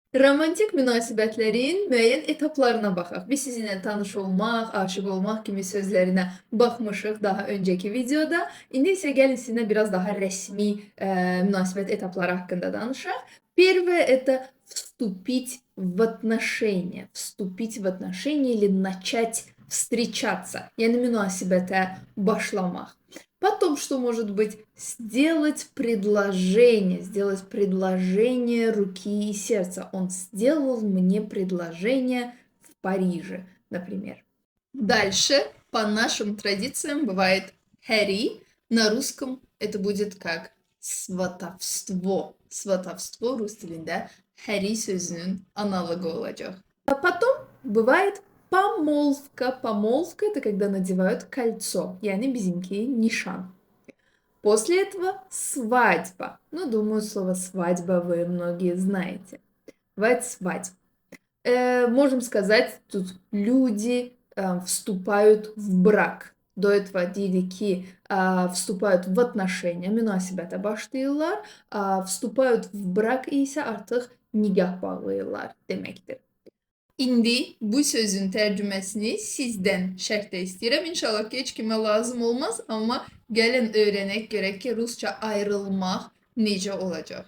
Romantik münasibətlərin müəyyən etaplarına baxaq. Biz sizinlə tanış olmaq, aşiq olmaq kimi sözlərinə baxmışıq daha öncəki videoda. İndi isə gəlin sizinlə biraz daha rəsmi münasibət etapları haqqında danışaq. Первое — это вступить в отношения. Вступить в отношения или начать встречаться. Yəni münasibətə başlamaq. Потом, что может быть? Сделать предложение руки и сердца. Он сделал мне предложение в Париже, например. Дальше, по нашим традициям, бывает хэри. На русском это будет как сватовство. Сватовство rus dilində həri sözünün analogu olacaq. А потом бывает помолвка. Помолвка — это когда надевают кольцо, yani bizimki нишан. После этого свадьба. Ну, думаю, слово свадьба вы многие знаете. Бывает свадьба. Можем сказать, тут люди вступают в брак. До этого deyirdik вступают в отношения, münasibətə başlayırlar. Вступают в брак isə artıq nigah bağlayırlar deməkdir. İndi bu sözün tərcüməsini sizdən şərhdə istəyirəm. İnşallah ki, heç kimə lazım olmaz, amma gəlin öyrənək görək ki, rusca ayrılmaq necə olacaq.